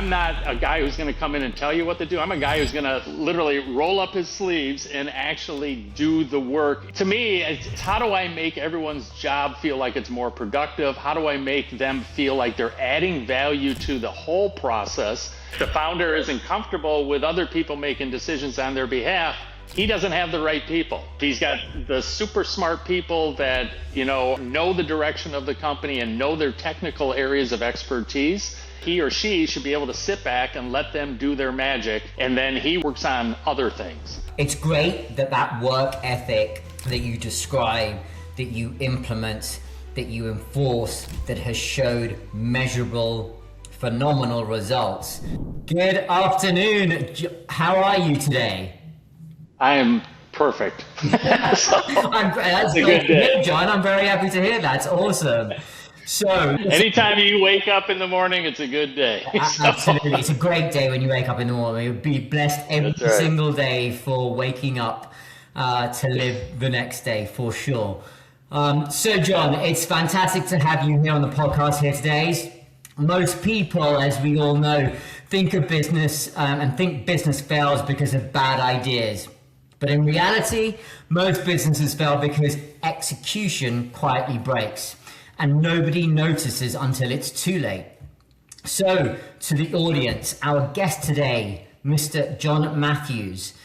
I'm not a guy who's going to come in and tell you what to do. I'm a guy who's going to literally roll up his sleeves and actually do the work. To me, it's how do I make everyone's job feel like it's more productive? How do I make them feel like they're adding value to the whole process? The founder isn't comfortable with other people making decisions on their behalf. He doesn't have the right people. He's got the super smart people that, know the direction of the company and know their technical areas of expertise. He or she should be able to sit back and let them do their magic, and then he works on other things. It's great that work ethic that you describe, that you implement, that you enforce, that has showed measurable, phenomenal results. Good afternoon. How are you today? I am perfect. That's a good day, John. I'm very happy to hear that. It's awesome. So, anytime you wake up in the morning, it's a good day. Absolutely. It's a great day when you wake up in the morning. You'll be blessed every single day for waking up to live the next day, for sure. So, John, it's fantastic to have you here on the podcast here today. Most people, as we all know, think of business and think business fails because of bad ideas. But in reality, most businesses fail because execution quietly breaks. And nobody notices until it's too late. So, to the audience, our guest today, Mr. John Matthews,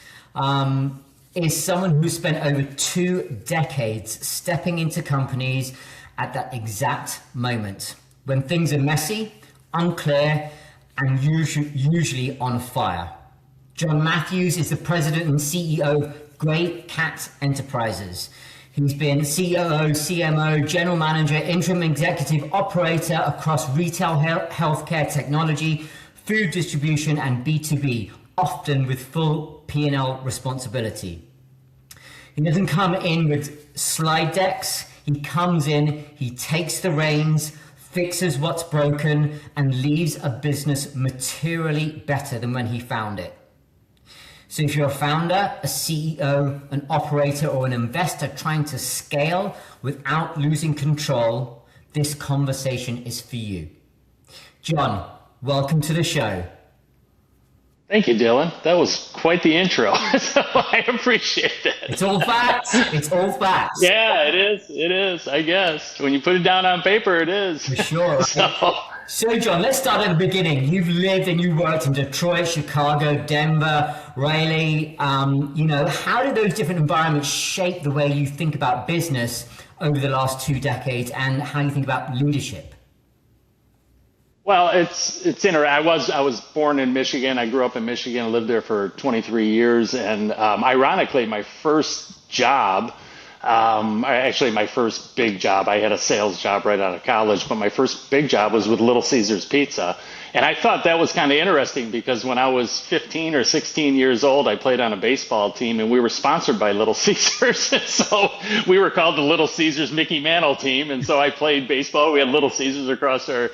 is someone who spent over 2 decades stepping into companies at that exact moment when things are messy, unclear, and usually on fire. John Matthews is the president and CEO of Grey Cat Enterprises. He's been COO, CMO, general manager, interim executive operator across retail, healthcare, technology, food distribution, and B2B, often with full P&L responsibility. He doesn't come in with slide decks. He comes in, he takes the reins, fixes what's broken, and leaves a business materially better than when he found it. So if you're a founder, a CEO, an operator, or an investor trying to scale without losing control, this conversation is for you. John, welcome to the show. Thank you, Dylan. That was quite the intro. So I appreciate that. It's all facts. It's all facts. Yeah, it is. It is, I guess. When you put it down on paper, it is. For sure. So, John, let's start at the beginning. You've lived and you worked in Detroit, Chicago, Denver, Raleigh. How did those different environments shape the way you think about business over the last 2 decades and how you think about leadership? Well, it's interesting. I was born in Michigan. I grew up in Michigan. I lived there for 23 years. And ironically, my first job, my first big job, I had a sales job right out of college, but my first big job was with Little Caesars Pizza. And I thought that was kind of interesting because when I was 15 or 16 years old, I played on a baseball team and we were sponsored by Little Caesars. And so we were called the Little Caesars Mickey Mantle team. And so I played baseball. We had Little Caesars across our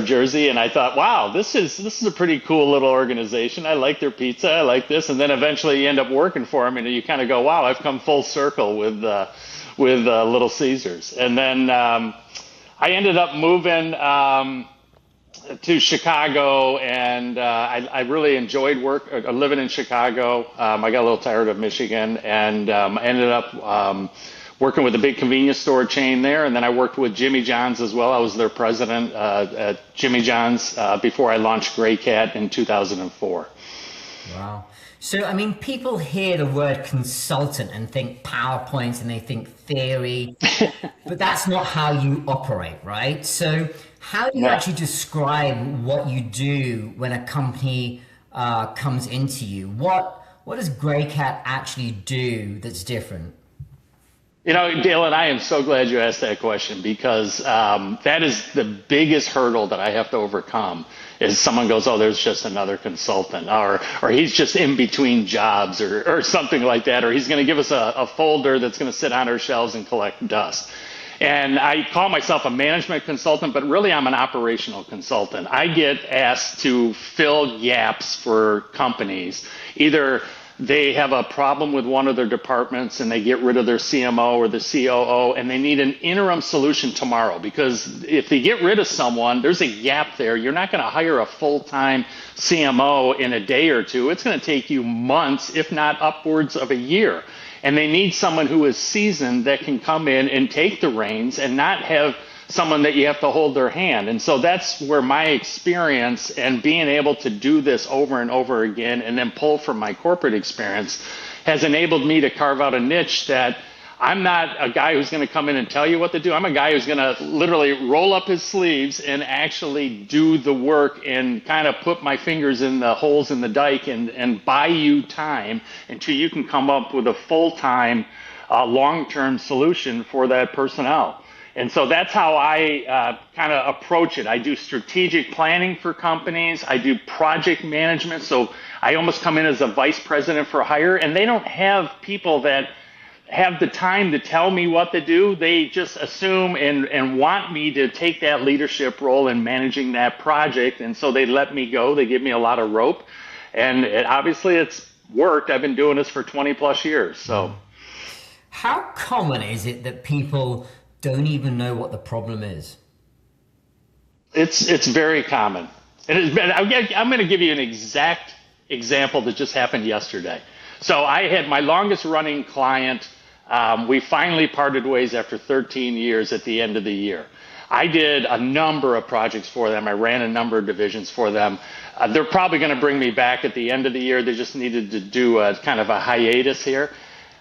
jersey, and I thought, wow, this is a pretty cool little organization. I like their pizza, I like this, and then eventually you end up working for them, and you kind of go, wow, I've come full circle with Little Caesars. And then I ended up moving to Chicago, and I really enjoyed living in Chicago. I got a little tired of Michigan, and I ended up working with a big convenience store chain there, and then I worked with Jimmy John's as well. I was their president at Jimmy John's before I launched Grey Cat in 2004. Wow. So, people hear the word consultant and think PowerPoints and they think theory, but that's not how you operate, right? So how do you actually describe what you do when a company comes into you? What does Grey Cat actually do that's different? Dylan, I am so glad you asked that question because that is the biggest hurdle that I have to overcome is someone goes, oh, there's just another consultant or he's just in between jobs or something like that, or he's going to give us a folder that's going to sit on our shelves and collect dust. And I call myself a management consultant, but really I'm an operational consultant. I get asked to fill gaps for companies, either they have a problem with one of their departments and they get rid of their CMO or the COO and they need an interim solution tomorrow, because if they get rid of someone, there's a gap there. You're not going to hire a full-time CMO in a day or two. It's going to take you months, if not upwards of a year. And they need someone who is seasoned that can come in and take the reins and not have someone that you have to hold their hand. And so that's where my experience and being able to do this over and over again and then pull from my corporate experience has enabled me to carve out a niche that I'm not a guy who's going to come in and tell you what to do. I'm a guy who's going to literally roll up his sleeves and actually do the work and kind of put my fingers in the holes in the dike and buy you time until you can come up with a full-time, long-term solution for that personnel. And so that's how I kind of approach it. I do strategic planning for companies. I do project management. So I almost come in as a vice president for hire, and they don't have people that have the time to tell me what to do. They just assume and want me to take that leadership role in managing that project. And so they let me go. They give me a lot of rope. And obviously it's worked. I've been doing this for 20 plus years. So how common is it that people don't even know what the problem is? It's very common. I'm going to give you an exact example that just happened yesterday. So I had my longest running client. We finally parted ways after 13 years at the end of the year. I did a number of projects for them. I ran a number of divisions for them. They're probably going to bring me back at the end of the year. They just needed to do a kind of a hiatus here.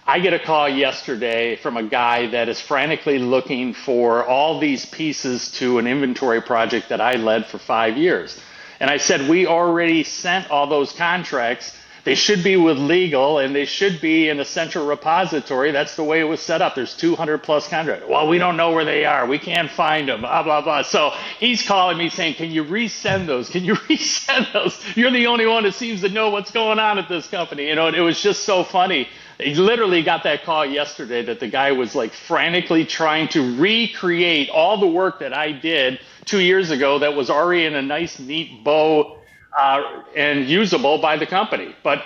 I get a call yesterday from a guy that is frantically looking for all these pieces to an inventory project that I led for 5 years. And I said, we already sent all those contracts. They should be with legal and they should be in a central repository. That's the way it was set up. There's 200 plus contracts. Well, we don't know where they are. We can't find them, blah, blah, blah. So he's calling me saying, can you resend those? Can you resend those? You're the only one who seems to know what's going on at this company. You know, it was just so funny. He literally got that call yesterday that the guy was like frantically trying to recreate all the work that I did 2 years ago that was already in a nice, neat bow and usable by the company. But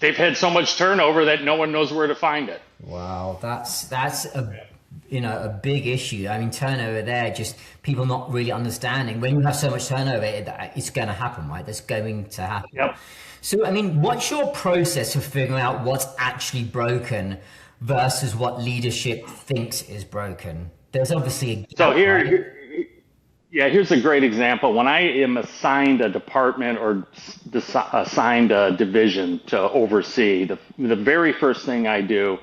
they've had so much turnover that no one knows where to find it. Wow, that's a big issue. I mean, turnover there, just people not really understanding. When you have so much turnover, it's going to happen, right? That's going to happen. Yep. So, I mean, what's your process for figuring out what's actually broken versus what leadership thinks is broken? There's obviously a gap, so right? Here's a great example. When I am assigned a department or assigned a division to oversee, the very first thing I do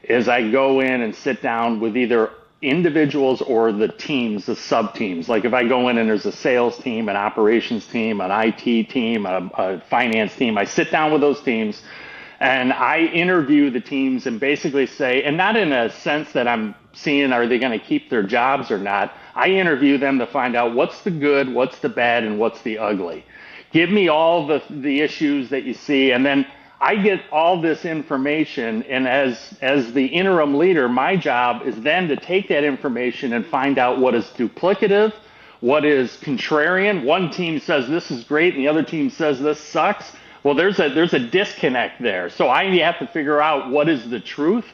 is I go in and sit down with either individuals or the teams, the sub teams. Like if I go in and there's a sales team, an operations team, an IT team, a finance team, I sit down with those teams and I interview the teams and basically say, and not in a sense that I'm seeing are they going to keep their jobs or not. I interview them to find out what's the good, what's the bad, and what's the ugly. Give me all the issues that you see, and then I get all this information, and as the interim leader, my job is then to take that information and find out what is duplicative, what is contrarian. One team says this is great, and the other team says this sucks. Well, there's a disconnect there. So I have to figure out what is the truth,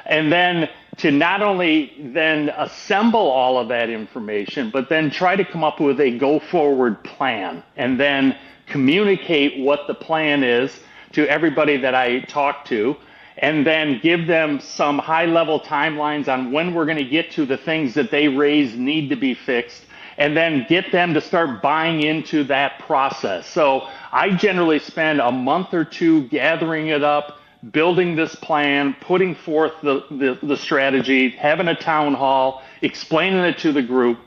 and then to not only then assemble all of that information, but then try to come up with a go-forward plan, and then communicate what the plan is to everybody that I talk to, and then give them some high-level timelines on when we're going to get to the things that they raise need to be fixed, and then get them to start buying into that process. So I generally spend a month or two gathering it up, building this plan, putting forth the strategy, having a town hall, explaining it to the group,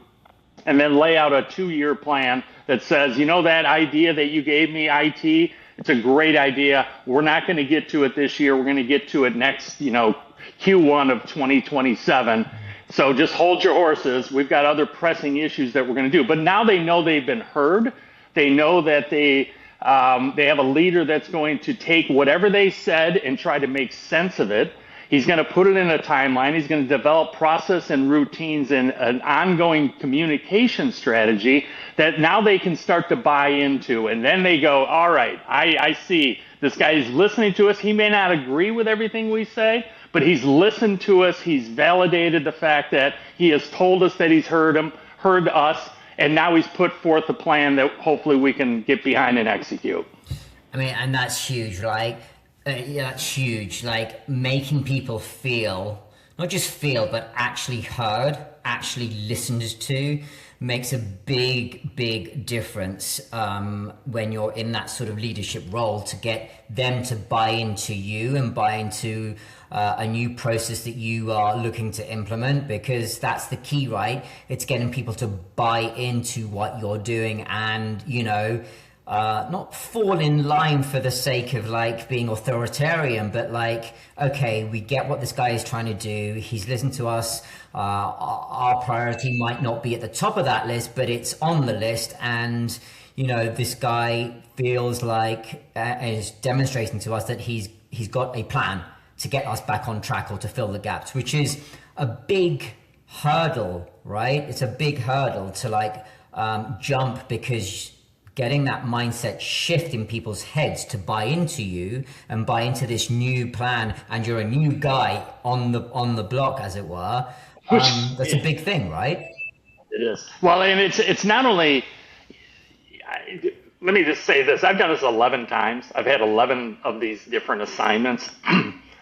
and then lay out a 2-year plan that says, you know, that idea that you gave me, IT, it's a great idea. We're not going to get to it this year. We're going to get to it next, Q1 of 2027. So just hold your horses. We've got other pressing issues that we're going to do. But now they know they've been heard. They know that they have a leader that's going to take whatever they said and try to make sense of it. He's going to put it in a timeline. He's going to develop process and routines and an ongoing communication strategy that now they can start to buy into. And then they go, all right, I see this guy is listening to us. He may not agree with everything we say, but he's listened to us. He's validated the fact that he has told us that he's heard us, and now he's put forth a plan that hopefully we can get behind and execute. I mean, and that's huge, right? Yeah, that's huge. Like making people feel, not just feel, but actually heard, actually listened to, makes a big difference when you're in that sort of leadership role, to get them to buy into you and buy into a new process that you are looking to implement, because that's the key, right? It's getting people to buy into what you're doing and, you know, not fall in line for the sake of like being authoritarian, but like, okay, we get what this guy is trying to do. He's listened to us. Our priority might not be at the top of that list, but it's on the list. And, you know, this guy feels like is demonstrating to us that he's got a plan to get us back on track or to fill the gaps, which is a big hurdle, right? It's a big hurdle to like jump, because getting that mindset shift in people's heads to buy into you and buy into this new plan, and you're a new guy on the block, as it were. That's a big thing, right? It is. Well, and it's not only. Let me just say this: I've done this 11 times. I've had 11 of these different assignments.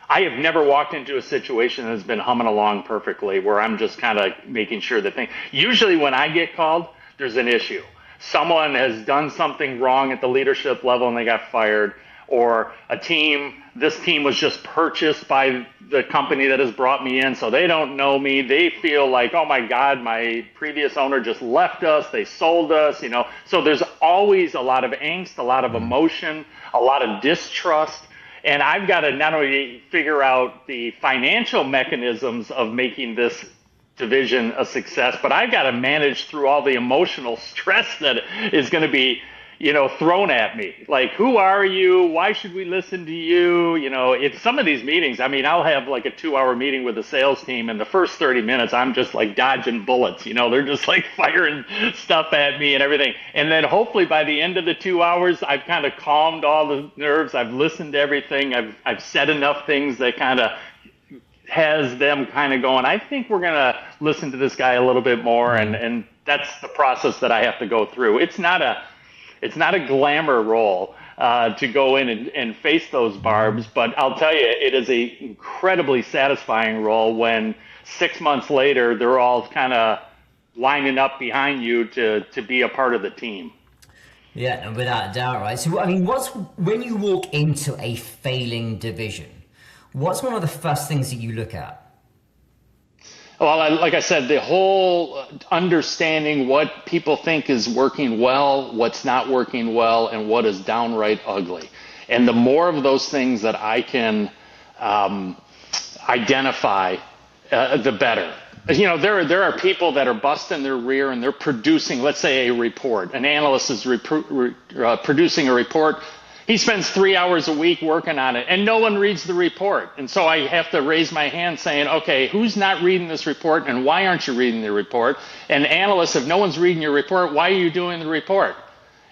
I have never walked into a situation that has been humming along perfectly, where I'm just kind of making sure that thing. Usually, when I get called, there's an issue. Someone has done something wrong at the leadership level and they got fired, or this team was just purchased by the company that has brought me in, so they don't know me. They feel like, oh my God, my previous owner just left us, they sold us, you know. So there's always a lot of angst, a lot of emotion, a lot of distrust. And I've got to not only figure out the financial mechanisms of making this division a success, but I've got to manage through all the emotional stress that is going to be, you know, thrown at me. Like, who are you? Why should we listen to you? You know, in some of these meetings, I mean, I'll have like a 2-hour meeting with the sales team, and the first 30 minutes, I'm just like dodging bullets. You know, they're just like firing stuff at me and everything. And then hopefully by the end of the 2 hours, I've kind of calmed all the nerves. I've listened to everything. I've said enough things that kind of has them kind of going, I think we're going to listen to this guy a little bit more. And that's the process that I have to go through. It's not a glamour role to go in and face those barbs, but I'll tell you, it is a incredibly satisfying role when 6 months later, they're all kind of lining up behind you to be a part of the team. Yeah, and without a doubt, right? So, I mean, when you walk into a failing division, what's one of the first things that you look at? Well, like I said, the whole understanding what people think is working well, what's not working well, and what is downright ugly. And the more of those things that I can identify, the better. You know, there are people that are busting their rear and they're producing, let's say, a report. An analyst is producing a report. He spends 3 hours a week working on it, and no one reads the report. And so I have to raise my hand saying, okay, who's not reading this report, and why aren't you reading the report? And analysts, if no one's reading your report, why are you doing the report?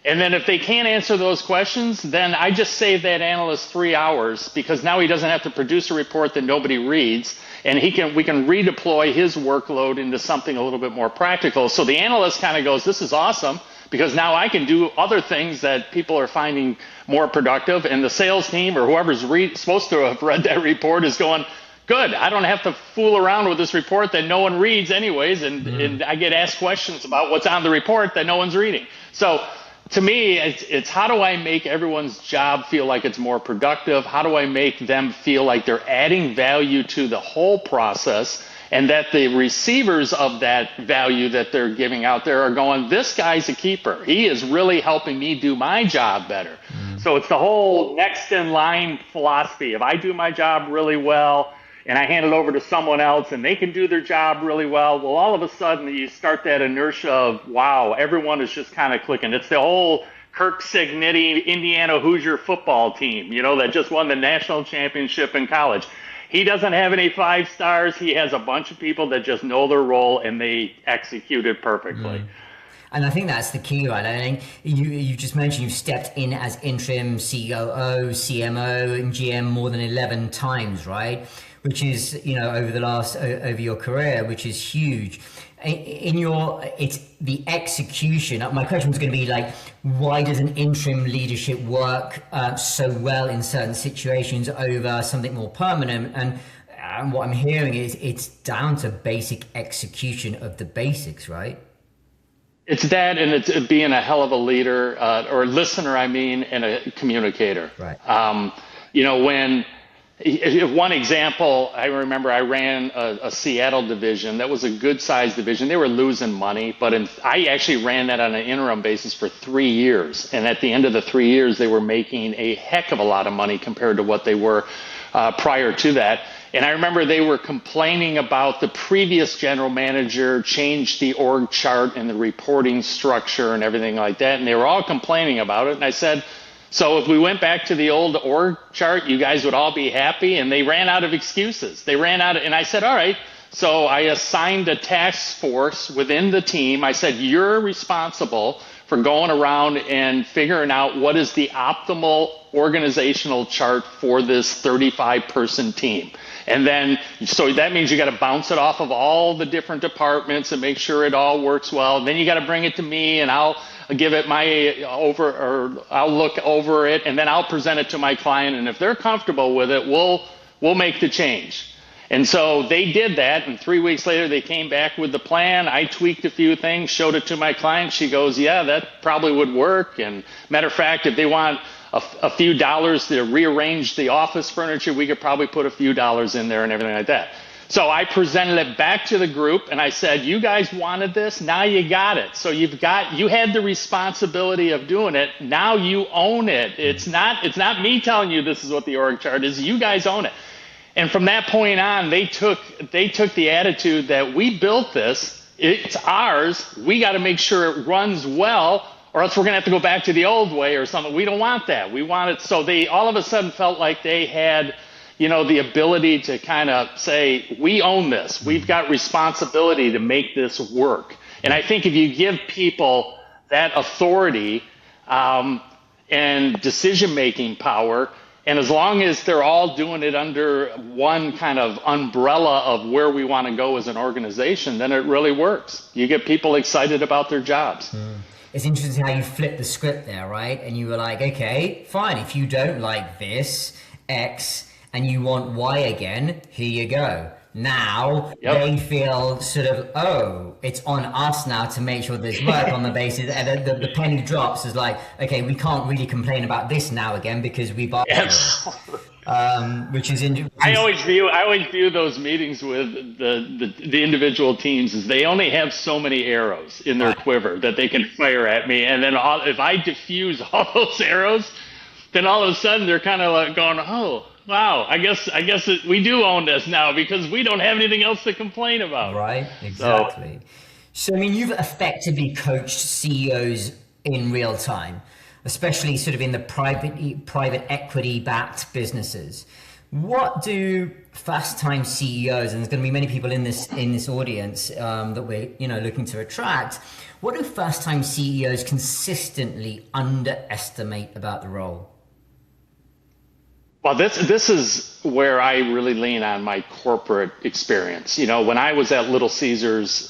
And then if they can't answer those questions, then I just save that analyst 3 hours, because now he doesn't have to produce a report that nobody reads, and we can redeploy his workload into something a little bit more practical. So the analyst kind of goes, this is awesome, because now I can do other things that people are finding more productive. And the sales team or whoever's supposed to have read that report is going, good, I don't have to fool around with this report that no one reads anyways. And I get asked questions about what's on the report that no one's reading. So to me, it's how do I make everyone's job feel like it's more productive? How do I make them feel like they're adding value to the whole process, and that the receivers of that value that they're giving out there are going, this guy's a keeper. He is really helping me do my job better. So it's the whole next in line philosophy. If I do my job really well and I hand it over to someone else and they can do their job really well, all of a sudden you start that inertia of, wow, everyone is just kind of clicking. It's the whole Kirk Cignetti Indiana Hoosier football team, you know, that just won the national championship in college. He doesn't have any 5 stars. He has a bunch of people that just know their role and they execute it perfectly. And I think that's the key, right? I think you just mentioned you've stepped in as interim COO, CMO, and GM more than 11 times, right? Which is, over your career, which is huge. It's the execution. My question was going to be like, why does an interim leadership work so well in certain situations over something more permanent? And what I'm hearing is it's down to basic execution of the basics, right? It's that, and it's being a hell of a leader, or listener, and a communicator. Right. One example, I remember I ran a Seattle division. That was a good sized division. They were losing money, but I actually ran that on an interim basis for 3 years. And at the end of the 3 years, they were making a heck of a lot of money compared to what they were prior to that. And I remember they were complaining about the previous general manager changed the org chart and the reporting structure and everything like that. And they were all complaining about it. And I said, so if we went back to the old org chart, you guys would all be happy. And they ran out of excuses. And I said, all right. So I assigned a task force within the team. I said, you're responsible for going around and figuring out what is the optimal organizational chart for this 35-person team. And then, so that means you got to bounce it off of all the different departments and make sure it all works well. And then you got to bring it to me, and I'll give it I'll look over it, and then I'll present it to my client. And if they're comfortable with it, we'll make the change. And so they did that, and 3 weeks later they came back with the plan. I tweaked a few things, showed it to my client. She goes, yeah, that probably would work. And matter of fact, if they want a few dollars to rearrange the office furniture, we could probably put a few dollars in there and everything like that. So I presented it back to the group, and I said, you guys wanted this, now you got it. So you had the responsibility of doing it, now you own it. It's not me telling you this is what the org chart is, you guys own it. And from that point on, they took the attitude that we built this, it's ours, we got to make sure it runs well, or else we're going to have to go back to the old way or something. We don't want that. We want it. So they all of a sudden felt like they had, the ability to kind of say, we own this. We've got responsibility to make this work. And I think if you give people that authority and decision-making power, and as long as they're all doing it under one kind of umbrella of where we want to go as an organization, then it really works. You get people excited about their jobs. It's interesting how you flip the script there, right? And you were like, okay, fine. If you don't like this, X, and you want Y again, here you go. Now they feel sort of, oh, it's on us now to make sure this works on the basis, and the penny drops is like, okay, we can't really complain about this now again because we bought it. Which is interesting. I always view those meetings with the individual teams as they only have so many arrows in their quiver that they can fire at me, and then if I diffuse all those arrows, then all of a sudden they're kind of like going, oh, wow, I guess we do own this now because we don't have anything else to complain about. Right, exactly. So you've effectively coached CEOs in real time, especially sort of in the private equity backed businesses. What do fast time CEOs, and there's going to be many people in this audience that we're looking to attract, what do fast time CEOs consistently underestimate about the role? Well, this is where I really lean on my corporate experience. When I was at Little Caesars,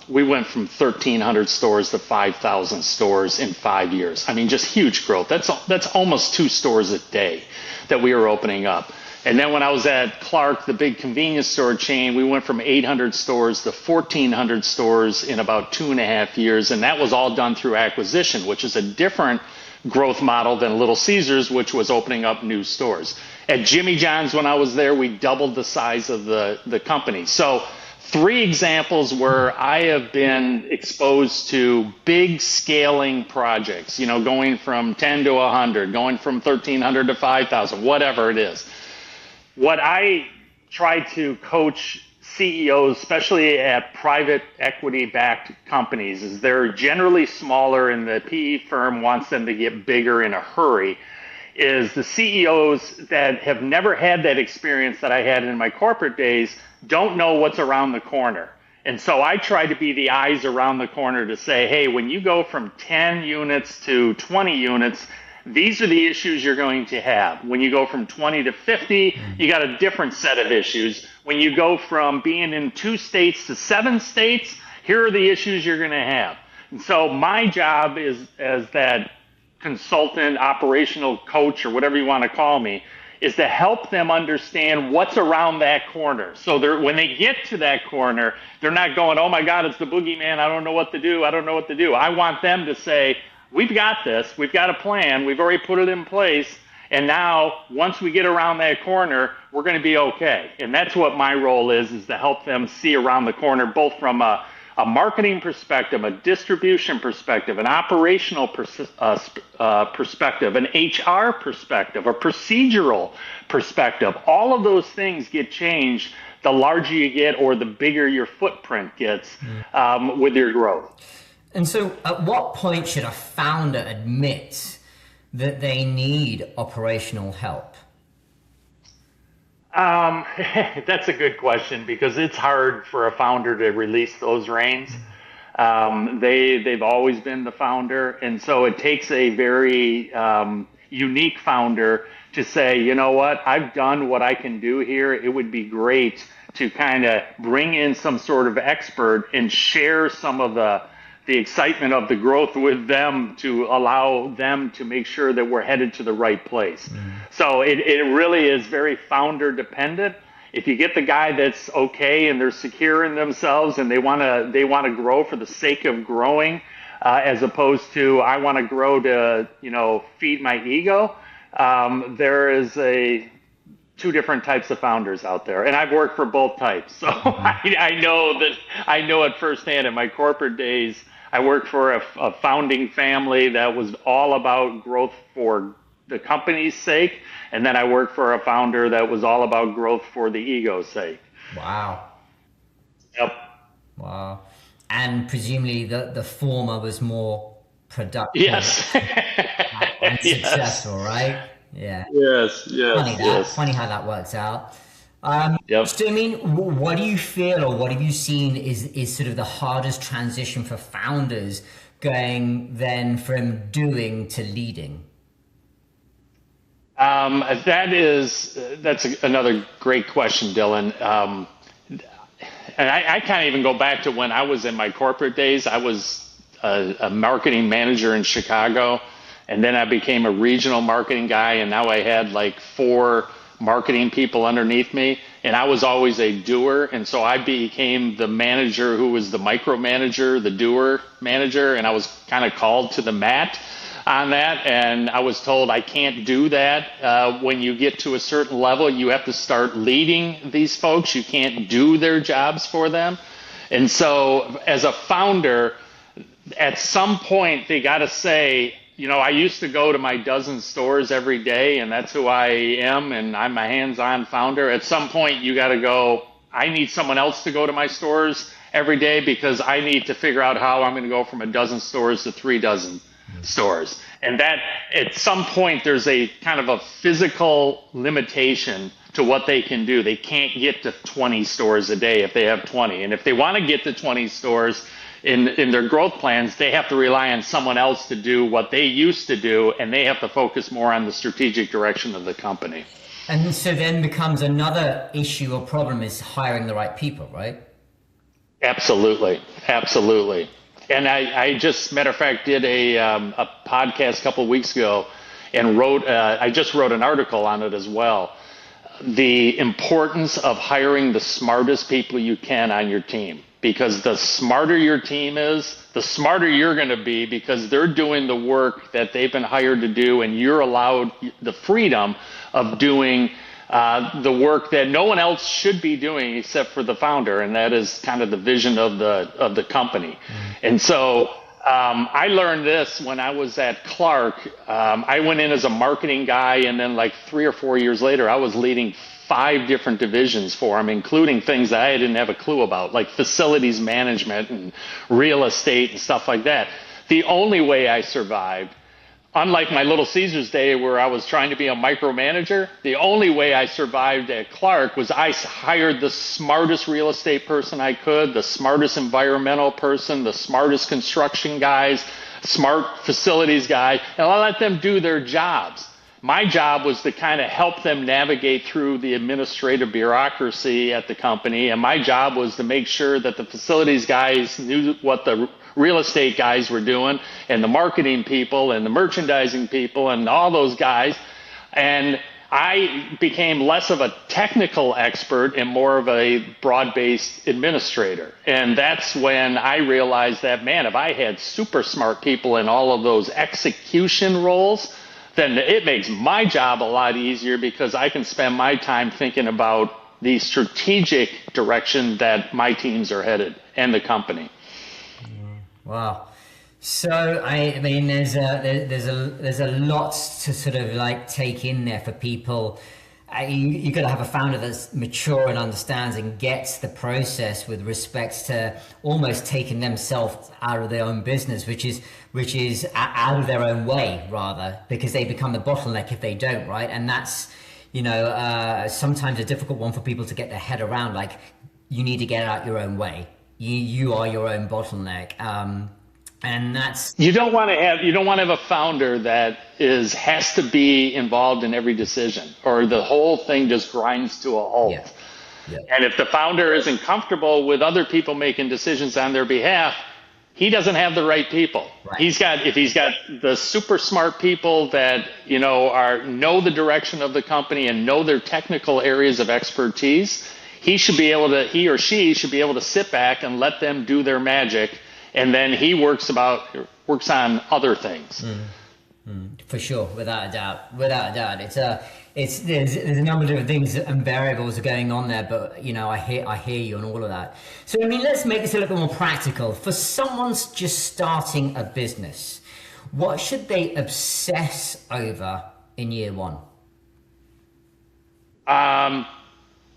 we went from 1,300 stores to 5,000 stores in 5 years. Just huge growth. That's almost 2 stores a day that we were opening up. And then when I was at Clark, the big convenience store chain, we went from 800 stores to 1,400 stores in about 2.5 years. And that was all done through acquisition, which is a different growth model than Little Caesars, which was opening up new stores. At Jimmy John's, when I was there, we doubled the size of the company. So 3 examples where I have been exposed to big scaling projects, going from 10 to 100, going from 1,300 to 5,000, whatever it is. What I try to coach CEOs, especially at private equity-backed companies, is they're generally smaller and the PE firm wants them to get bigger in a hurry. is the CEOs that have never had that experience that I had in my corporate days don't know what's around the corner. And so I try to be the eyes around the corner to say, hey, when you go from 10 units to 20 units, these are the issues you're going to have. When you go from 20 to 50, you got a different set of issues. When you go from being in 2 states to 7 states, here are the issues you're going to have. And so my job is, as that consultant, operational coach, or whatever you want to call me, is to help them understand what's around that corner. So when they get to that corner, they're not going, oh my God, it's the boogeyman. I don't know what to do. I don't know what to do. I want them to say, we've got this. We've got a plan. We've already put it in place. And now once we get around that corner, we're going to be okay. And that's what my role is to help them see around the corner, both from a marketing perspective, a distribution perspective, an operational perspective, an HR perspective, a procedural perspective. All of those things get changed the larger you get or the bigger your footprint gets with your growth. And so at what point should a founder admit that they need operational help? That's a good question, because it's hard for a founder to release those reins. They've always been the founder. And so it takes a very unique founder to say, you know what, I've done what I can do here. It would be great to kind of bring in some sort of expert and share some of the excitement of the growth with them to allow them to make sure that we're headed to the right place. So it really is very founder dependent. If you get the guy that's okay and they're secure in themselves and they want to grow for the sake of growing, as opposed to I want to grow to feed my ego, there is two different types of founders out there, and I've worked for both types. So I know it firsthand. In my corporate days, I worked for a founding family that was all about growth for the company's sake. And then I worked for a founder that was all about growth for the ego's sake. Wow. Yep. Wow. And presumably the former was more productive. Yes. And successful, right? Yeah. Yes. Funny how that works out. Yep. So, I mean, what do you feel, or what have you seen is sort of the hardest transition for founders going then from doing to leading? That's another great question, Dylan. And I can't even go back to when I was in my corporate days. I was a marketing manager in Chicago, and then I became a regional marketing guy, and now I had like 4 marketing people underneath me, and I was always a doer, and so I became the manager who was the micromanager, the doer manager, and I was kind of called to the mat on that, and I was told I can't do that. When you get to a certain level, you have to start leading these folks. You can't do their jobs for them. And so as a founder, at some point they got to say, I used to go to my dozen stores every day, and that's who I am, and I'm a hands-on founder. At some point, you got to go, I need someone else to go to my stores every day, because I need to figure out how I'm going to go from a dozen stores to 3 dozen stores. And that, at some point, there's a kind of a physical limitation to what they can do. They can't get to 20 stores a day if they have 20. And if they want to get to 20 stores, in their growth plans, they have to rely on someone else to do what they used to do, and they have to focus more on the strategic direction of the company. And so then becomes another issue or problem is hiring the right people, right? Absolutely. And I just, matter of fact, did a podcast a couple of weeks ago and I just wrote an article on it as well. The importance of hiring the smartest people you can on your team. Because the smarter your team is, the smarter you're going to be, because they're doing the work that they've been hired to do, and you're allowed the freedom of doing the work that no one else should be doing except for the founder, and that is kind of the vision of the company. And so I learned this when I was at Clark. I went in as a marketing guy, and then like 3 or 4 years later, I was leading 5 different divisions for them, including things that I didn't have a clue about, like facilities management and real estate and stuff like that. The only way I survived unlike my Little Caesars day where I was trying to be a micromanager, the only way I survived at Clark was I hired the smartest real estate person I could, the smartest environmental person, the smartest construction guys, smart facilities guy, and I let them do their jobs. My job was to kind of help them navigate through the administrative bureaucracy at the company, and my job was to make sure that the facilities guys knew what the real estate guys were doing, and the marketing people and the merchandising people and all those guys. And I became less of a technical expert and more of a broad-based administrator. And that's when I realized that, man, if I had super smart people in all of those execution roles, then it makes my job a lot easier because I can spend my time thinking about the strategic direction that my teams are headed and the company. Wow. So I mean, there's a lot to sort of like take in there for people. You got to have a founder that's mature and understands and gets the process with respect to almost taking themselves out of their own business, which is out of their own way rather, because they become the bottleneck if they don't, right? And that's, sometimes a difficult one for people to get their head around. Like, you need to get out your own way. You are your own bottleneck. And that's, you don't want to have a founder that has to be involved in every decision, or the whole thing just grinds to a halt. Yeah. Yeah. And if the founder isn't comfortable with other people making decisions on their behalf, he doesn't have the right people. Right. If he's got the super smart people that know the direction of the company and know their technical areas of expertise, he or she should be able to sit back and let them do their magic. And then he works on other things. For sure, without a doubt. There's a number of different things and variables are going on there, but I hear you on all of that. So I mean, let's make this a little bit more practical. For someone's just starting a business, what should they obsess over in year one?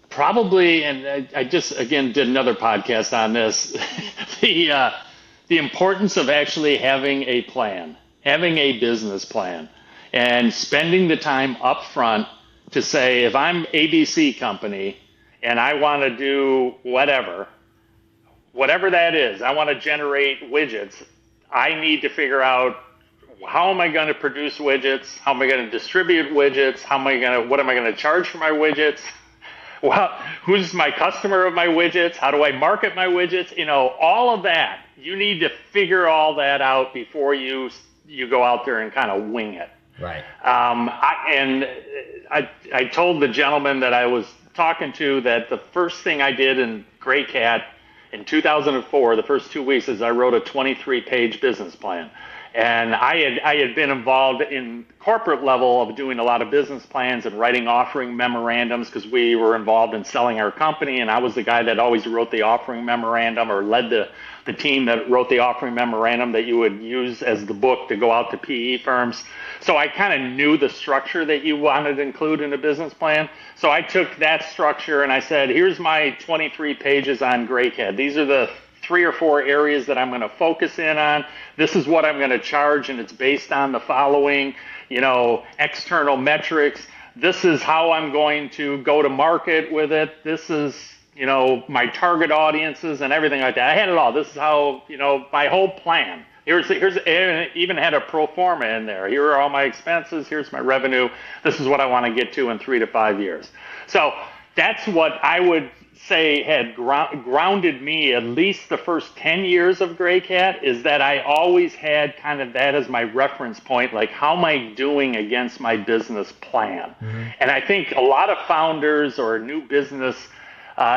Probably, and I just again did another podcast on this. The importance of actually having a plan, having a business plan, and spending the time up front to say, if I'm ABC company and I want to do whatever that is, I want to generate widgets, I need to figure out, how am I going to produce widgets? How am I going to distribute widgets? What am I going to charge for my widgets? Well, who's my customer of my widgets? How do I market my widgets? All of that. You need to figure all that out before you go out there and kind of wing it. Right. I told the gentleman that I was talking to that the first thing I did in Gray Cat in 2004, the first 2 weeks, is I wrote a 23-page business plan. And I had been involved in corporate level of doing a lot of business plans and writing offering memorandums because we were involved in selling our company, and I was the guy that always wrote the offering memorandum or led the team that wrote the offering memorandum that you would use as the book to go out to PE firms. So I kind of knew the structure that you wanted to include in a business plan. So I took that structure and I said, here's my 23 pages on Gray Cat. These are the 3 or 4 areas that I'm going to focus in on. This is what I'm going to charge, and it's based on the following, external metrics. This is how I'm going to go to market with it. This is, my target audiences and everything like that. I had it all. This is how, my whole plan. Here's I even had a pro forma in there. Here are all my expenses. Here's my revenue. This is what I want to get to in 3 to 5 years. So that's what I would say had grounded me at least the first 10 years of Gray Cat, is that I always had kind of that as my reference point, like, how am I doing against my business plan? Mm-hmm. And I think a lot of founders or new business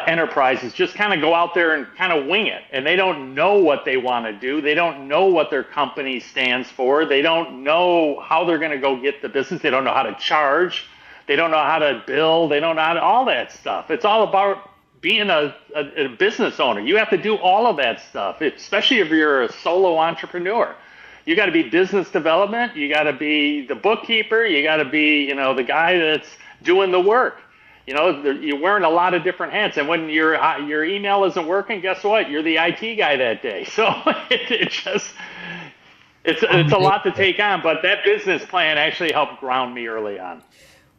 enterprises just kind of go out there and kind of wing it, and they don't know what they want to do. They don't know what their company stands for. They don't know how they're going to go get the business. They don't know how to charge. They don't know how to bill. They don't know how to, all that stuff. It's all about being a business owner. You have to do all of that stuff, especially if you're a solo entrepreneur. You got to be business development. You got to be the bookkeeper. You got to be, the guy that's doing the work. You're wearing a lot of different hats. And when your email isn't working, guess what? You're the IT guy that day. So It's a lot to take on, but that business plan actually helped ground me early on.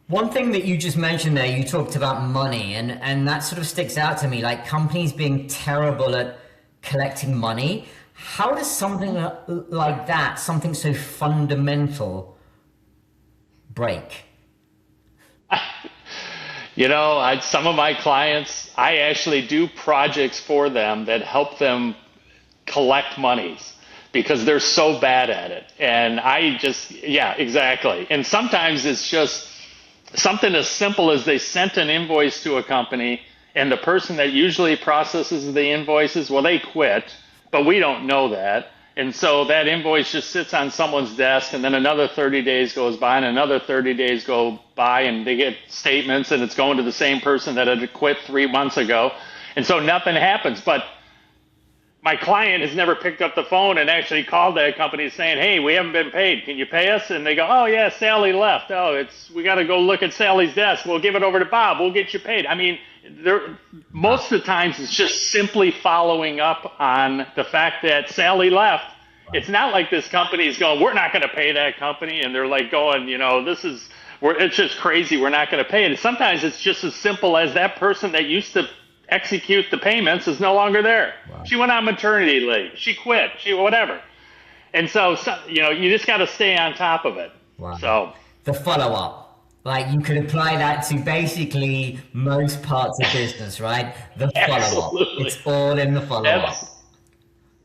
One thing that you just mentioned there, you talked about money, and that sort of sticks out to me, like companies being terrible at collecting money. How does something like that, something so fundamental, break? Some of my clients, I actually do projects for them that help them collect monies because they're so bad at it. And yeah, exactly. And sometimes it's just something as simple as they sent an invoice to a company and the person that usually processes the invoices, well, they quit, but we don't know that. And so that invoice just sits on someone's desk, and then another 30 days goes by and another 30 days go by, and they get statements and it's going to the same person that had quit 3 months ago. And so nothing happens. But my client has never picked up the phone and actually called that company saying, hey, we haven't been paid. Can you pay us? And they go, oh, yeah, Sally left. Oh, we got to go look at Sally's desk. We'll give it over to Bob. We'll get you paid. I mean, most of the times it's just simply following up on the fact that Sally left. It's not like this company is going, we're not going to pay that company. And they're like going, it's just crazy. We're not going to pay it. And sometimes it's just as simple as that person that used to execute the payments is no longer there. Wow. She went on maternity leave. She quit. Whatever. And so you just got to stay on top of it. Wow. So the follow-up. Like you could apply that to basically most parts of business, right? The follow-up. It's all in the follow-up.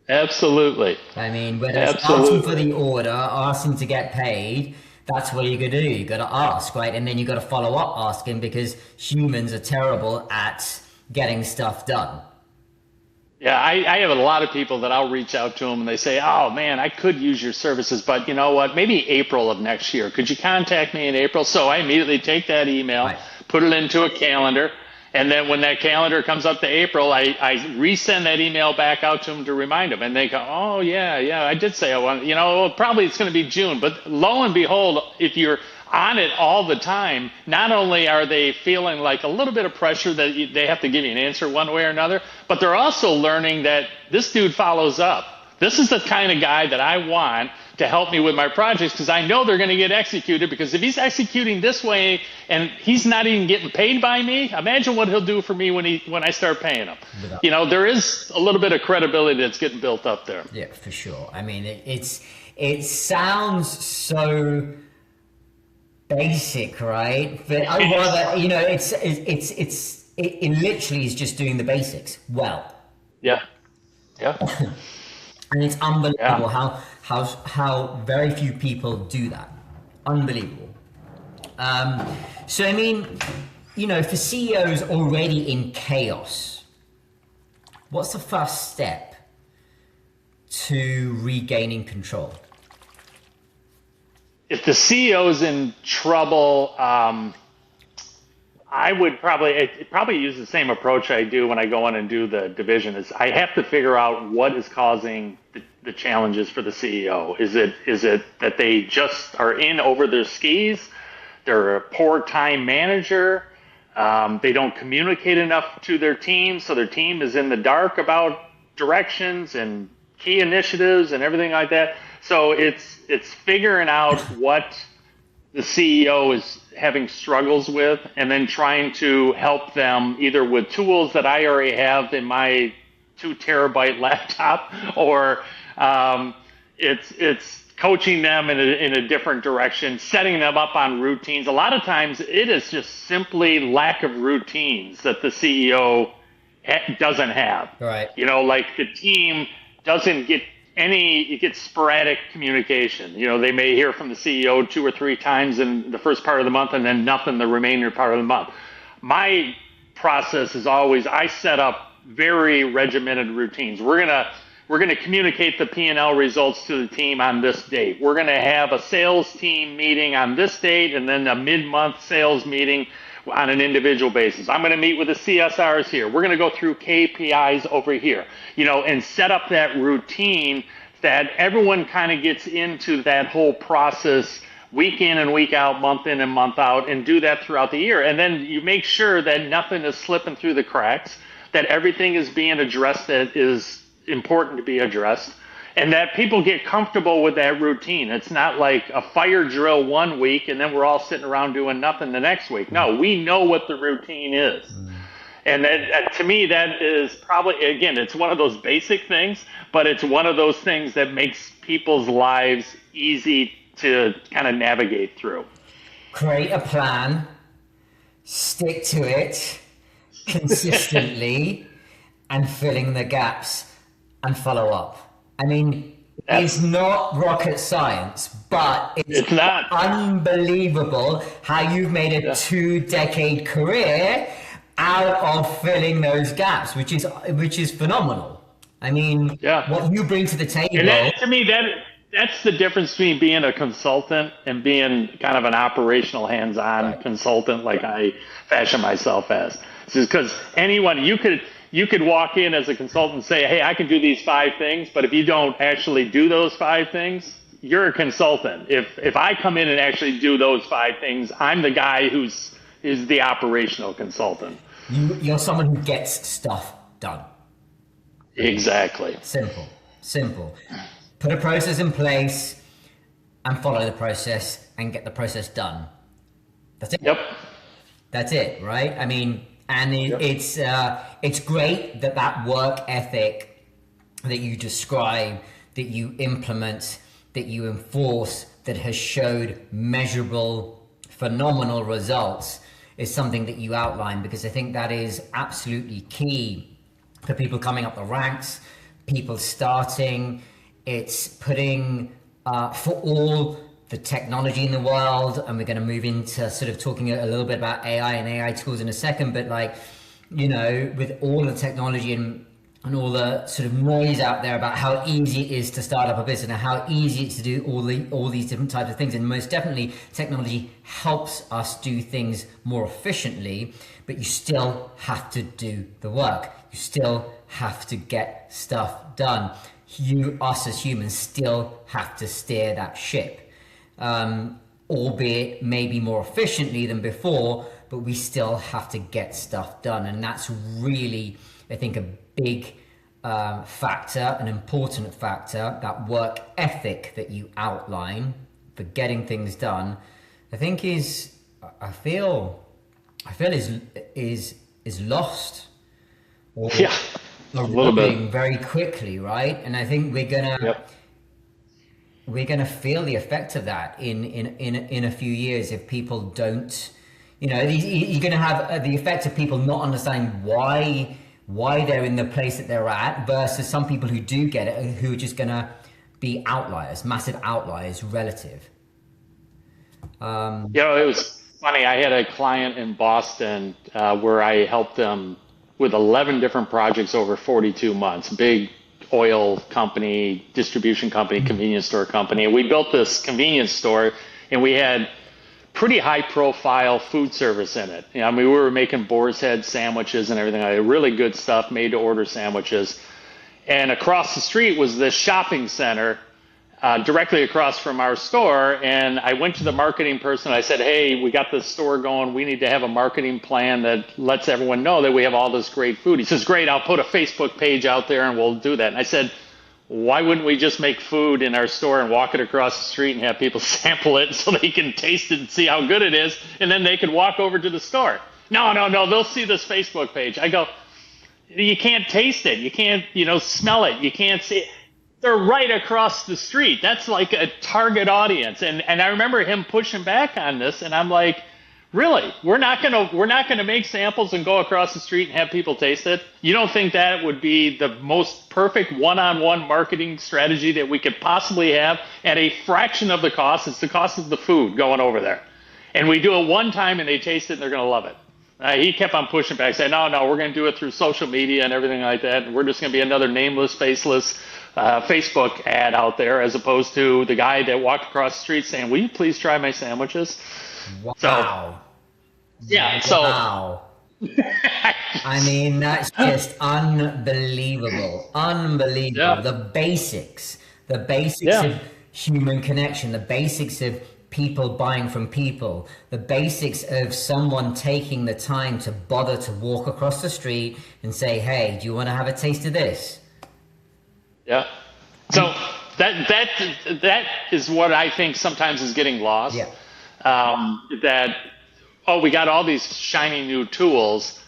Absolutely. I mean, whether it's asking for the order, asking to get paid, that's what you got to do. You got to ask, right? And then you got to follow up asking because humans are terrible at getting stuff done. Yeah, I have a lot of people that I'll reach out to them and they say, oh man, I could use your services, but you know what, maybe April of next year. Could you contact me in April? So I immediately take that email, right, put it into a calendar, and then when that calendar comes up to April, I resend that email back out to them to remind them. And they go, oh yeah, I did say I want, probably it's going to be June. But lo and behold, if you're on it all the time, not only are they feeling like a little bit of pressure that they have to give you an answer one way or another, but they're also learning that this dude follows up. This is the kind of guy that I want to help me with my projects because I know they're going to get executed, because if he's executing this way and he's not even getting paid by me, imagine what he'll do for me when I start paying him. There is a little bit of credibility that's getting built up there. Yeah, for sure. I mean, it sounds so basic, right? But I rather, it literally is just doing the basics well. Yeah. And it's unbelievable how very few people do that. Unbelievable. So I mean, for CEOs already in chaos, what's the first step to regaining control? If the CEO's in trouble, I would probably use the same approach I do when I go in and do the division. Is I have to figure out what is causing the challenges for the CEO. Is it that they just are in over their skis? They're a poor time manager. They don't communicate enough to their team, so their team is in the dark about directions and key initiatives and everything like that. So it's figuring out what the CEO is having struggles with, and then trying to help them either with tools that I already have in my 2 terabyte laptop, or it's coaching them in a different direction, setting them up on routines. A lot of times it is just simply lack of routines that the CEO doesn't have. Right. Like the team doesn't get you get sporadic communication. They may hear from the CEO 2 or 3 times in the first part of the month and then nothing the remainder part of the month. My process is always, I set up very regimented routines. We're going to communicate the P&L results to the team on this date. We're going to have a sales team meeting on this date, and then a mid-month sales meeting on an individual basis. I'm going to meet with the CSRs here. We're going to go through KPIs over here, and set up that routine that everyone kind of gets into that whole process week in and week out, month in and month out, and do that throughout the year. And then you make sure that nothing is slipping through the cracks, that everything is being addressed that is important to be addressed. And that people get comfortable with that routine. It's not like a fire drill one week and then we're all sitting around doing nothing the next week. No, we know what the routine is. And to me, that is probably, again, it's one of those basic things, but it's one of those things that makes people's lives easy to kind of navigate through. Create a plan, stick to it consistently, and filling the gaps and follow up. I mean, it's not rocket science, but it's not unbelievable how you've made a 2-decade career out of filling those gaps, which is phenomenal. I mean, what you bring to the table. And that, to me, that's the difference between being a consultant and being kind of an operational hands-on consultant like I fashion myself as. Because anyone, you could walk in as a consultant and say, hey, I can do these 5 things, but if you don't actually do those 5 things, you're a consultant. If I come in and actually do those 5 things, I'm the guy is the operational consultant. You're someone who gets stuff done. Exactly. Simple. Put a process in place and follow the process and get the process done. That's it. Yep. That's it, right? I mean, and it's great that work ethic that you describe, that you implement, that you enforce, that has showed measurable, phenomenal results is something that you outline, because I think that is absolutely key for people coming up the ranks, people starting. It's putting for all the technology in the world, and we're going to move into sort of talking a little bit about AI and AI tools in a second, but like, you know, with all the technology and all the sort of noise out there about how easy it is to start up a business and how easy it is to do all these different types of things, and most definitely technology helps us do things more efficiently, but you still have to do the work. You still have to get stuff done. Us as humans still have to steer that ship, albeit maybe more efficiently than before, but we still have to get stuff done. And that's really, I think, a big factor, an important factor. That work ethic that you outline for getting things done, I think I feel is lost. Eroding very quickly, right? And I think we're gonna feel the effect of that in a few years if people don't, you know, you're gonna have the effect of people not understanding why they're in the place that they're at versus some people who do get it, who are just gonna be outliers, massive outliers relative. You know, it was funny. I had a client in Boston where I helped them with 11 different projects over 42 months, big oil company, distribution company, convenience store company. And we built this convenience store, and we had pretty high profile food service in it. You know, I mean, we were making boar's head sandwiches and everything, like really good stuff, made to order sandwiches. And across the street was this shopping center directly across from our store. And I went to the marketing person. I said, hey, we got this store going. We need to have a marketing plan that lets everyone know that we have all this great food. He says, great, I'll put a Facebook page out there and we'll do that. And I said, why wouldn't we just make food in our store and walk it across the street and have people sample it so they can taste it and see how good it is, and then they could walk over to the store? No, they'll see this Facebook page. I go, you can't taste it. You can't, smell it. You can't see it. They're right across the street. That's like a target audience. And I remember him pushing back on this, and I'm like, really? We're not gonna make samples and go across the street and have people taste it? You don't think that would be the most perfect one-on-one marketing strategy that we could possibly have at a fraction of the cost? It's the cost of the food going over there. And we do it one time and they taste it and they're gonna love it. He kept on pushing back, saying, no, we're going to do it through social media and everything like that. And we're just going to be another nameless, faceless Facebook ad out there, as opposed to the guy that walked across the street saying, will you please try my sandwiches? Wow. So, yeah. Wow. I mean, that's just unbelievable. Yeah. The basics of human connection, the basics of people buying from people, the basics of someone taking the time to bother to walk across the street and say, hey, do you want to have a taste of this? Yeah. So that is what I think sometimes is getting lost. Yeah. That, oh, we got all these shiny new tools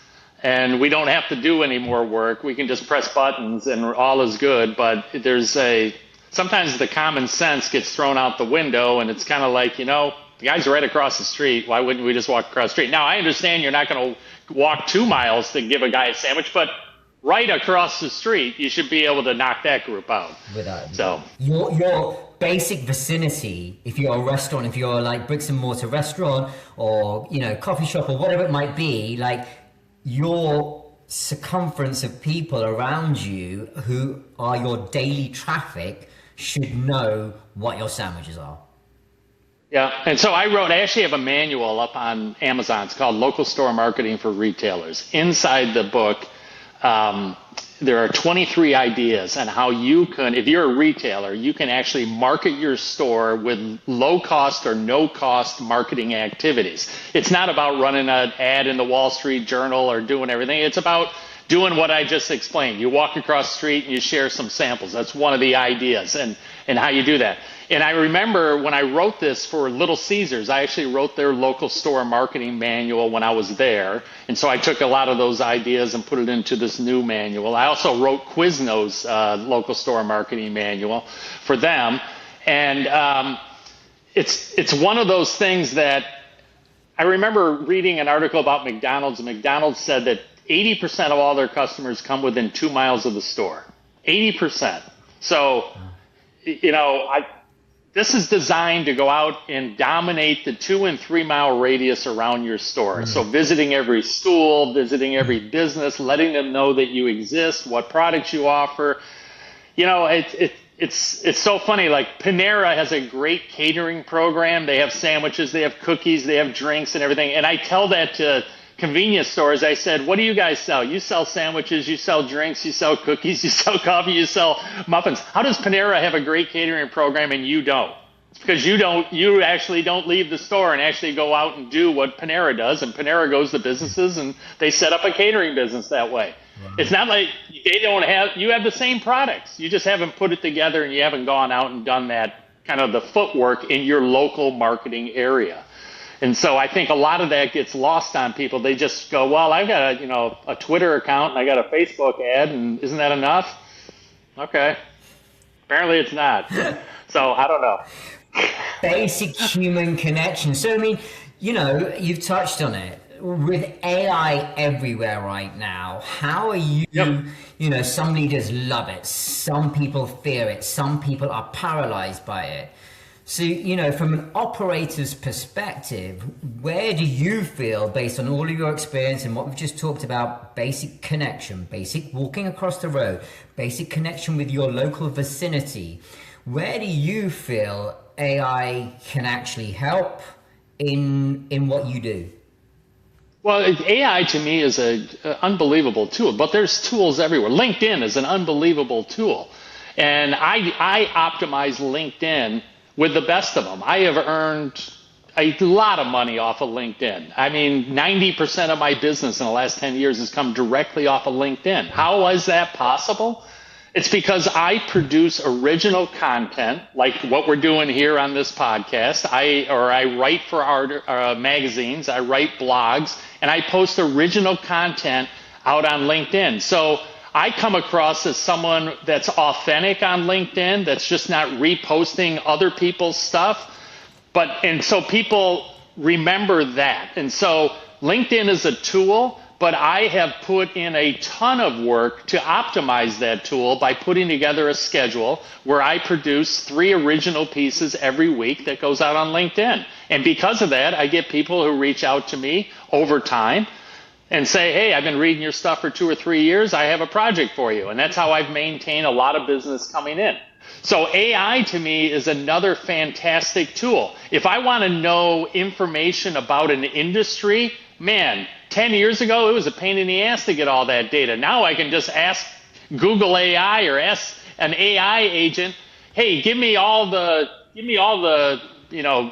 and we don't have to do any more work. We can just press buttons and all is good. But sometimes the common sense gets thrown out the window, and it's kind of like, the guy's right across the street. Why wouldn't we just walk across the street? Now, I understand you're not going to walk 2 miles to give a guy a sandwich, but right across the street, you should be able to knock that group out. So your basic vicinity, if you're a restaurant, if you're like bricks and mortar restaurant or coffee shop or whatever it might be, like your circumference of people around you who are your daily traffic should know what your sandwiches are. Yeah, and so I actually have a manual up on Amazon. It's called Local Store Marketing for Retailers. Inside the book, there are 23 ideas on how you can, if you're a retailer, you can actually market your store with low cost or no cost marketing activities. It's not about running an ad in the Wall Street Journal or doing everything. It's about doing what I just explained. You walk across the street and you share some samples. That's one of the ideas and how you do that. And I remember when I wrote this for Little Caesars, I actually wrote their local store marketing manual when I was there. And so I took a lot of those ideas and put it into this new manual. I also wrote Quizno's local store marketing manual for them. And it's one of those things that I remember reading an article about McDonald's. And McDonald's said that 80% of all their customers come within 2 miles of the store. 80%. So, this is designed to go out and dominate the 2 and 3 mile radius around your store. Mm-hmm. So visiting every school, visiting every business, letting them know that you exist, what products you offer. It's so funny. Like Panera has a great catering program. They have sandwiches, they have cookies, they have drinks and everything. And I tell that to convenience stores. I said, what do you guys sell? You sell sandwiches, you sell drinks, you sell cookies, you sell coffee, you sell muffins. How does Panera have a great catering program and you don't? It's because you actually don't leave the store and actually go out and do what Panera does. And Panera goes to businesses and they set up a catering business that way. Wow. It's not like you have the same products. You just haven't put it together and you haven't gone out and done that kind of the footwork in your local marketing area. And so I think a lot of that gets lost on people. They just go, well, I've got a Twitter account and I got a Facebook ad, and isn't that enough? Okay. Apparently it's not. So I don't know. Basic human connection. So, I mean, you've touched on it. With AI everywhere right now, how are you, some leaders love it. Some people fear it. Some people are paralyzed by it. So, from an operator's perspective, where do you feel, based on all of your experience and what we've just talked about, basic connection, basic walking across the road, basic connection with your local vicinity, where do you feel AI can actually help in what you do? Well, AI to me is an unbelievable tool, but there's tools everywhere. LinkedIn is an unbelievable tool. And I optimize LinkedIn with the best of them. I have earned a lot of money off of LinkedIn. I mean, 90% of my business in the last 10 years has come directly off of LinkedIn. How is that possible? It's because I produce original content, like what we're doing here on this podcast. I write for art magazines, I write blogs, and I post original content out on LinkedIn. So I come across as someone that's authentic on LinkedIn, that's just not reposting other people's stuff. And so people remember that. And so LinkedIn is a tool, but I have put in a ton of work to optimize that tool by putting together a schedule where I produce 3 original pieces every week that goes out on LinkedIn. And because of that, I get people who reach out to me over time and say, hey, I've been reading your stuff for 2 or 3 years. I have a project for you. And that's how I've maintained a lot of business coming in. So AI to me is another fantastic tool. If I want to know information about an industry, man, 10 years ago, it was a pain in the ass to get all that data. Now I can just ask Google AI or ask an AI agent, hey, give me all the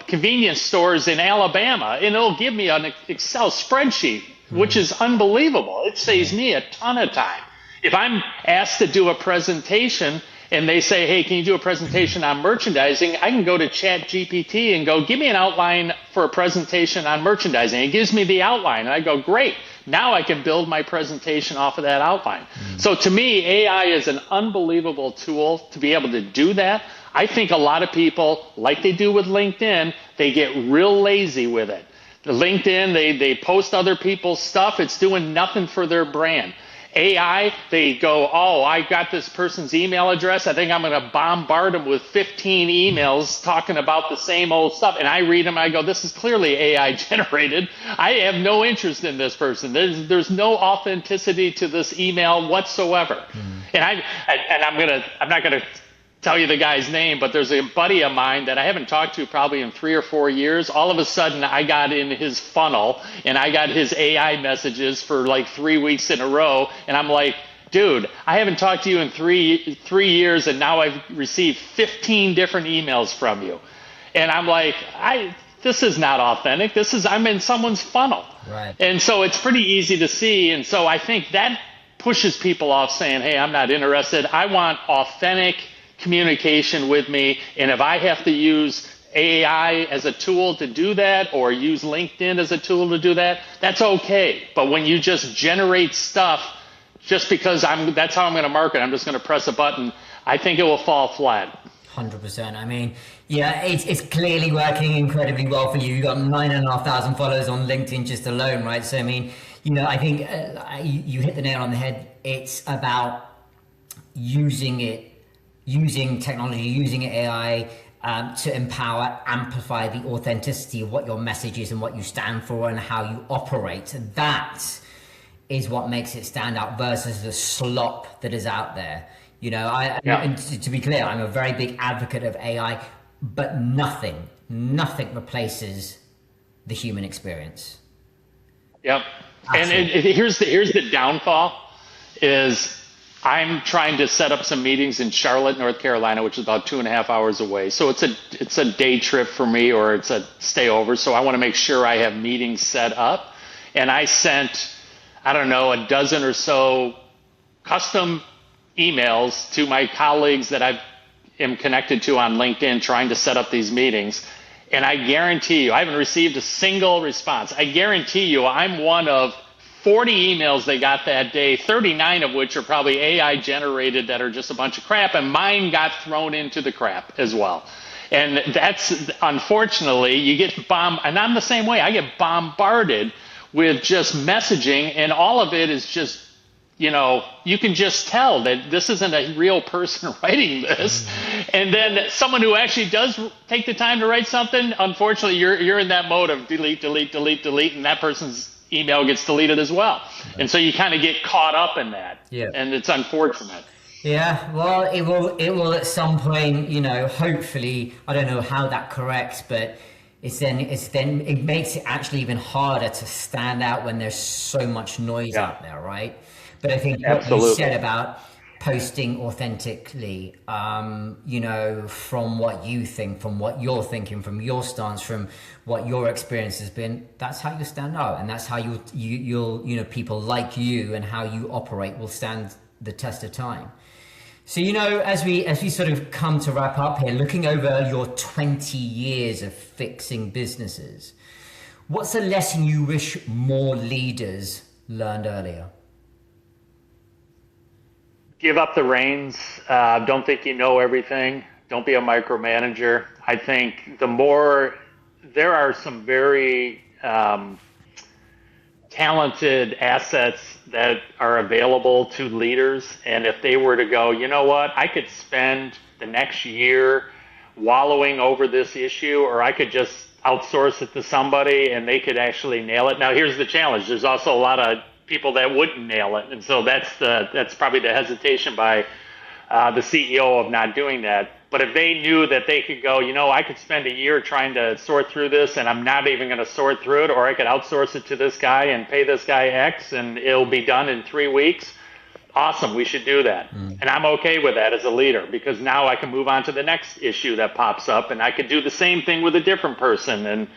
convenience stores in Alabama, and it'll give me an Excel spreadsheet, which is unbelievable. It saves me a ton of time. If I'm asked to do a presentation and they say, hey, can you do a presentation on merchandising? I can go to Chat GPT and go, give me an outline for a presentation on merchandising. It gives me the outline. And I go, great. Now I can build my presentation off of that outline. So to me, AI is an unbelievable tool to be able to do that. I think a lot of people, like they do with LinkedIn, they get real lazy with it. The LinkedIn, they post other people's stuff. It's doing nothing for their brand. AI, they go, oh, I got this person's email address. I think I'm going to bombard them with 15 emails talking about the same old stuff. And I read them. I go, this is clearly AI generated. I have no interest in this person. There's no authenticity to this email whatsoever. And I'm not going to tell you the guy's name, but there's a buddy of mine that I haven't talked to probably in 3 or 4 years. All of a sudden, I got in his funnel and I got his AI messages for like 3 weeks in a row. And I'm like, dude, I haven't talked to you in three years, and now I've received 15 different emails from you. And I'm like, this is not authentic. I'm in someone's funnel. Right. And so it's pretty easy to see. And so I think that pushes people off saying, hey, I'm not interested. I want authentic communication with me, and if I have to use AI as a tool to do that, or use LinkedIn as a tool to do that, that's okay. But when you just generate stuff just because that's how I'm going to market, I'm just going to press a button, I think it will fall flat. 100%. I mean, yeah, it's clearly working incredibly well for you. You've got 9,500 followers on LinkedIn just alone, right? So I mean, I think you hit the nail on the head. It's about using technology, using AI to empower, amplify the authenticity of what your message is and what you stand for and how you operate. That is what makes it stand out versus the slop that is out there. And to be clear, I'm a very big advocate of AI, but nothing replaces the human experience. Yep. Absolutely. And here's the downfall is, I'm trying to set up some meetings in Charlotte, North Carolina, which is about 2.5 hours away. So it's a day trip for me, or it's a stay over. So I want to make sure I have meetings set up. And I sent, I don't know, a dozen or so custom emails to my colleagues that I am connected to on LinkedIn, trying to set up these meetings. And I guarantee you, I haven't received a single response. I guarantee you, I'm one of 40 emails they got that day, 39 of which are probably AI generated that are just a bunch of crap, and mine got thrown into the crap as well. And that's, unfortunately, you get and I'm the same way. I get bombarded with just messaging, and all of it is just, you can just tell that this isn't a real person writing this. And then someone who actually does take the time to write something, unfortunately, you're in that mode of delete, and that person's email gets deleted as well. And so you kind of get caught up in that. Yeah. And it's unfortunate. Yeah, well, it will at some point, hopefully, I don't know how that corrects, but it makes it actually even harder to stand out when there's so much noise out there, right? But I think what you said about posting authentically, from what you think, from what you're thinking, from your stance, from what your experience has been, that's how you stand out, and that's how you'll people like you and how you operate will stand the test of time. So as we sort of come to wrap up here, looking over your 20 years of fixing businesses, what's a lesson you wish more leaders learned earlier? Give up the reins. Don't think you know everything. Don't be a micromanager. I think there are some very talented assets that are available to leaders. And if they were to go, you know what, I could spend the next year wallowing over this issue, or I could just outsource it to somebody and they could actually nail it. Now, here's the challenge. There's also a lot of people that wouldn't nail it. And so that's probably the hesitation by the CEO of not doing that. But if they knew that they could go, I could spend a year trying to sort through this and I'm not even going to sort through it, or I could outsource it to this guy and pay this guy X and it'll be done in 3 weeks. Awesome. We should do that. And I'm okay with that as a leader, because now I can move on to the next issue that pops up and I could do the same thing with a different person and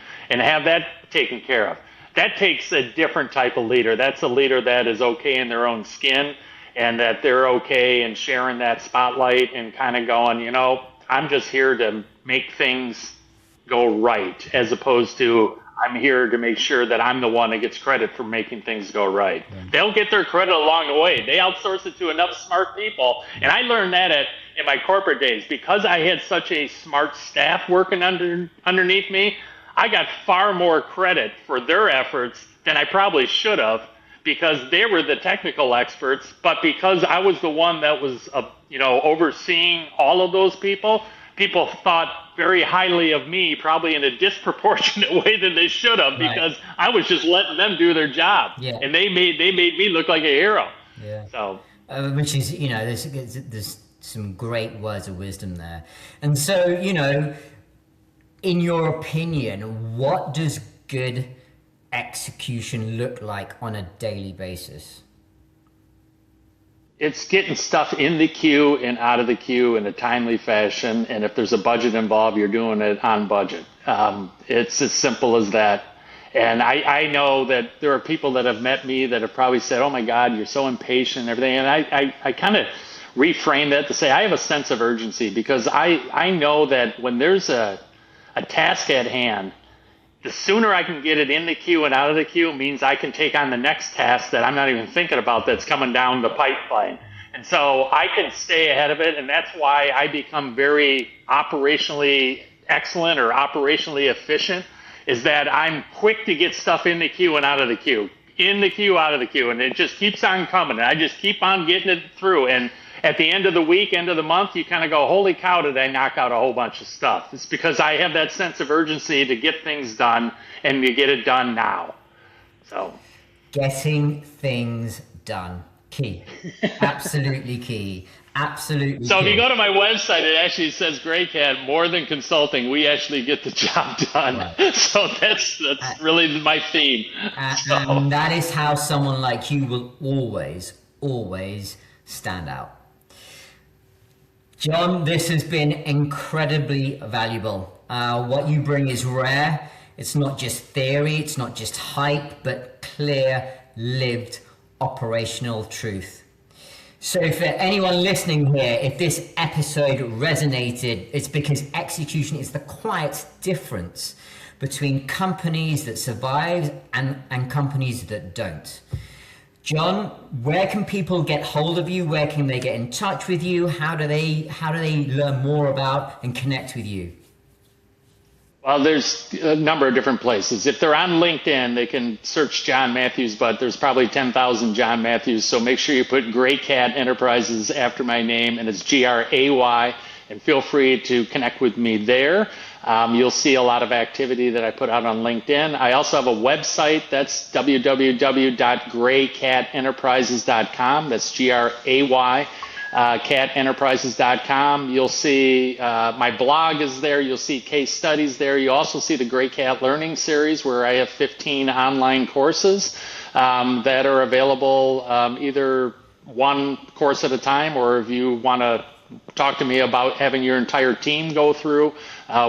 have that taken care of. That takes a different type of leader. That's a leader that is okay in their own skin. and that they're okay and sharing that spotlight and kind of going, you know, I'm just here to make things go right, as opposed to I'm here to make sure that I'm the one that gets credit for making things go right. They'll get their credit along the way. They outsource it to enough smart people. And I learned that in my corporate days. Because I had such a smart staff working underneath me, I got far more credit for their efforts than I probably should have, because they were the technical experts. But because I was the one that was, overseeing all of those people thought very highly of me, probably in a disproportionate way than they should have, because I was just letting them do their job. Yeah. And they made me look like a hero. Yeah. So, which is, there's some great words of wisdom there. And so, in your opinion, what does good execution look like on a daily basis? it's getting stuff in the queue and out of the queue in a timely fashion. And if there's a budget involved, you're doing it on budget. It's as simple as that. And I know that there are people that have met me that have probably said, oh my God, you're so impatient and everything. And I kind of reframe that to say I have a sense of urgency, because I know that when there's a task at hand, the sooner I can get it in the queue and out of the queue means I can take on the next task that I'm not even thinking about that's coming down the pipeline. And so I can stay ahead of it. And that's why I become very operationally excellent or operationally efficient, is that I'm quick to get stuff in the queue and out of the queue, in the queue, out of the queue. And it just keeps on coming. And I just keep on getting it through. And at the end of the week, end of the month, you kind of go, holy cow, did I knock out a whole bunch of stuff? It's because I have that sense of urgency to get things done and to get it done now. So getting things done. Key. Absolutely key. Absolutely. So key. if you go to my website, it actually says Gray Cat, more than consulting, we actually get the job done. Right. So that's really my theme. And that is how someone like you will always stand out. John, this has been incredibly valuable. What you bring is rare. It's not just theory, it's not just hype, but clear, lived, operational truth. So for anyone listening here, if this episode resonated, it's because execution is the quiet difference between companies that survive and companies that don't. John, where can people get hold of you? Where can they get in touch with you? How do they learn more about and connect with you? Well, there's a number of different places. If they're on LinkedIn, they can search John Matthews, but there's probably 10,000 John Matthews. So make sure you put Gray Cat Enterprises after my name, and it's Gray, and feel free to connect with me there. You'll see a lot of activity that I put out on LinkedIn. I also have a website. That's www.graycatenterprises.com. That's Gray, catenterprises.com. You'll see my blog is there. You'll see case studies there. You also see the Gray Cat Learning Series, where I have 15 online courses that are available, either one course at a time, or if you want to talk to me about having your entire team go through,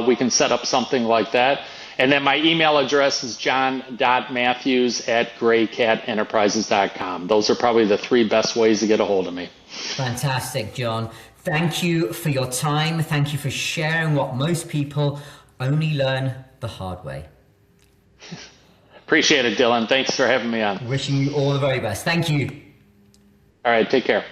we can set up something like that. And then my email address is john.matthews@graycatenterprises.com. Those are probably the three best ways to get a hold of me. Fantastic, John. Thank you for your time. Thank you for sharing what most people only learn the hard way. Appreciate it, Dylan. Thanks for having me on. Wishing you all the very best. Thank you. All right, take care.